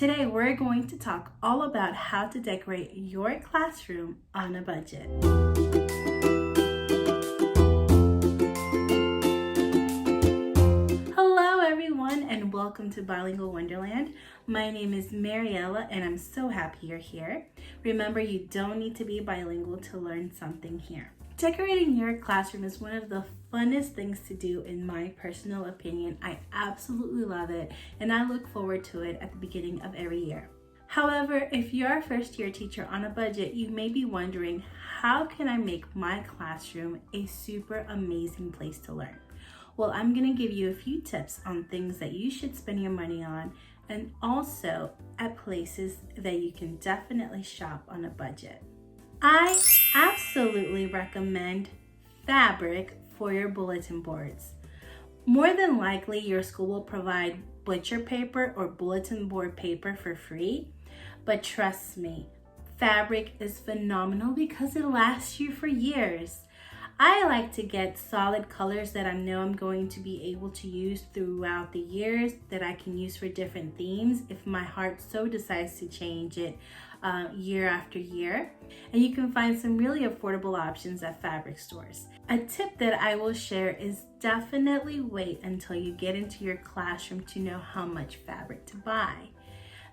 Today we're going to talk all about how to decorate your classroom on a budget. Hello everyone and welcome to Bilingual Wonderland. My name is Mariella and I'm so happy you're here. Remember, you don't need to be bilingual to learn something here. Decorating your classroom is one of the funnest things to do in my personal opinion. I absolutely love it and I look forward to it at the beginning of every year. However, if you're a first-year teacher on a budget, you may be wondering, how can I make my classroom a super amazing place to learn? Well, I'm going to give you a few tips on things that you should spend your money on and also at places that you can definitely shop on a budget. I absolutely recommend fabric for your bulletin boards. More than likely, your school will provide butcher paper or bulletin board paper for free, but trust me, fabric is phenomenal because it lasts you for years. I like to get solid colors that I know I'm going to be able to use throughout the years, that I can use for different themes if my heart so decides to change it year after year. And you can find some really affordable options at fabric stores. A tip that I will share is definitely wait until you get into your classroom to know how much fabric to buy.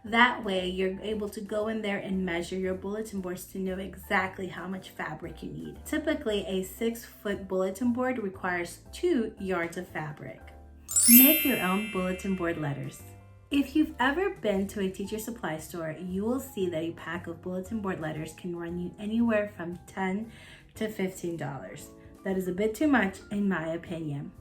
That way you're able to go in there and measure your bulletin boards to know exactly how much fabric you need. Typically, a 6-foot bulletin board requires 2 yards of fabric. Make your own bulletin board letters. If you've ever been to a teacher supply store, you will see that a pack of bulletin board letters can run you anywhere from $10 to $15. That is a bit too much in my opinion.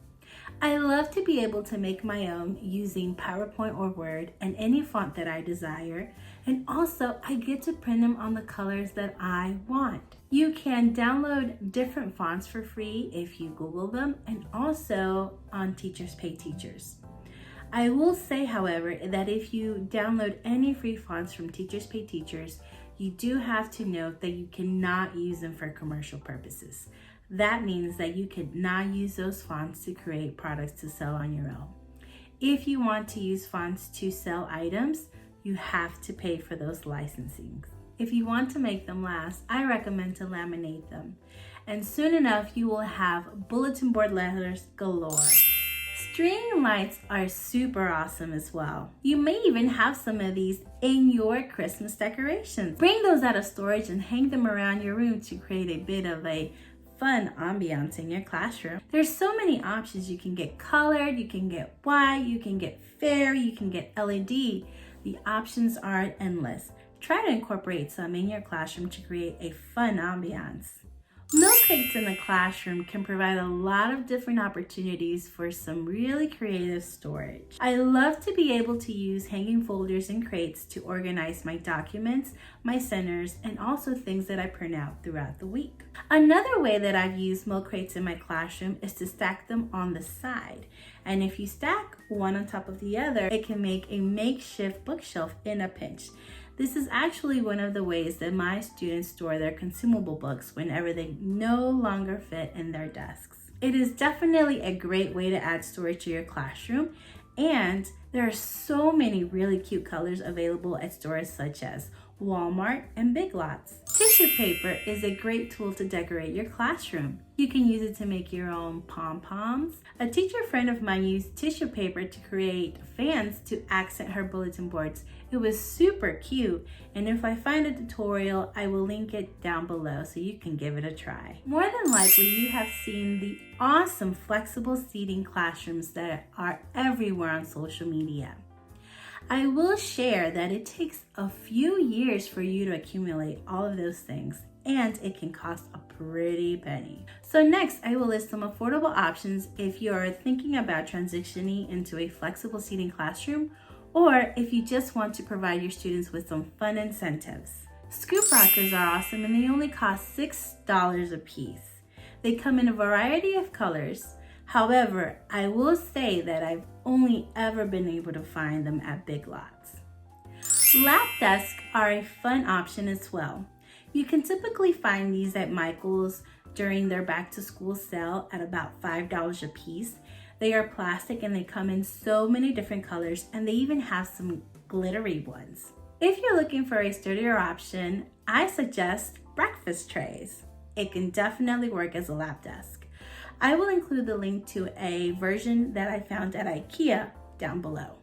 I love to be able to make my own using PowerPoint or Word and any font that I desire, and also I get to print them on the colors that I want. You can download different fonts for free if you Google them, and also on Teachers Pay Teachers. I will say, however, that if you download any free fonts from Teachers Pay Teachers, you do have to note that you cannot use them for commercial purposes. That means that you could not use those fonts to create products to sell on your own. If you want to use fonts to sell items, you have to pay for those licensing. If you want to make them last, I recommend to laminate them. And soon enough, you will have bulletin board letters galore. String lights are super awesome as well. You may even have some of these in your Christmas decorations. Bring those out of storage and hang them around your room to create a bit of a fun ambiance in your classroom. There's so many options. You can get colored, you can get white, you can get fairy, you can get LED. The options are endless. Try to incorporate some in your classroom to create a fun ambiance. Milk crates in the classroom can provide a lot of different opportunities for some really creative storage. I love to be able to use hanging folders and crates to organize my documents, my centers, and also things that I print out throughout the week. Another way that I've used milk crates in my classroom is to stack them on the side. And if you stack one on top of the other, it can make a makeshift bookshelf in a pinch. This is actually one of the ways that my students store their consumable books whenever they no longer fit in their desks. It is definitely a great way to add storage to your classroom, and there are so many really cute colors available at stores such as Walmart and Big Lots. Tissue paper is a great tool to decorate your classroom. You can use it to make your own pom-poms. A teacher friend of mine used tissue paper to create fans to accent her bulletin boards. It was super cute, and if I find a tutorial, I will link it down below so you can give it a try. More than likely, you have seen the awesome flexible seating classrooms that are everywhere on social media. I will share that it takes a few years for you to accumulate all of those things, and it can cost a pretty penny. So next, I will list some affordable options if you're thinking about transitioning into a flexible seating classroom, or if you just want to provide your students with some fun incentives. Scoop rockers are awesome and they only cost $6 a piece. They come in a variety of colors. However, I will say that I've only ever been able to find them at Big Lots. Lap desks are a fun option as well. You can typically find these at Michael's during their back to school sale at about $5 a piece. They are plastic and they come in so many different colors, and they even have some glittery ones. If you're looking for a sturdier option, I suggest breakfast trays. It can definitely work as a lap desk. I will include the link to a version that I found at IKEA down below.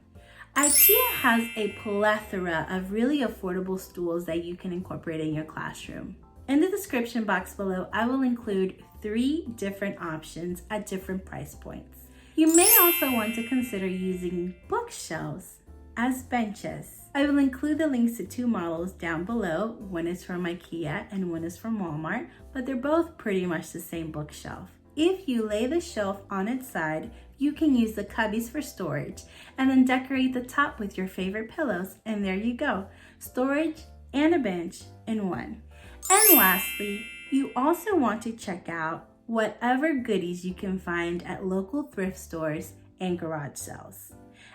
IKEA has a plethora of really affordable stools that you can incorporate in your classroom. In the description box below, I will include 3 different options at different price points. You may also want to consider using bookshelves as benches. I will include the links to 2 models down below. One is from IKEA and one is from Walmart, but they're both pretty much the same bookshelf. If you lay the shelf on its side, you can use the cubbies for storage and then decorate the top with your favorite pillows, and there you go, storage and a bench in one. And lastly, you also want to check out whatever goodies you can find at local thrift stores and garage sales.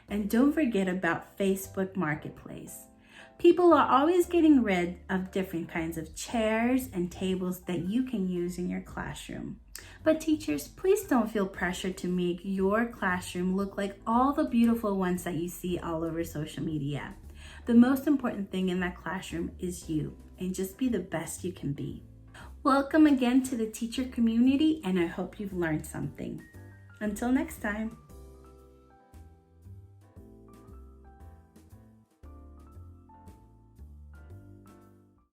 And don't forget about Facebook Marketplace. People are always getting rid of different kinds of chairs and tables that you can use in your classroom. But teachers, please don't feel pressure to make your classroom look like all the beautiful ones that you see all over social media. The most important thing in that classroom is you, and just be the best you can be. Welcome again to the teacher community, and I hope you've learned something. Until next time.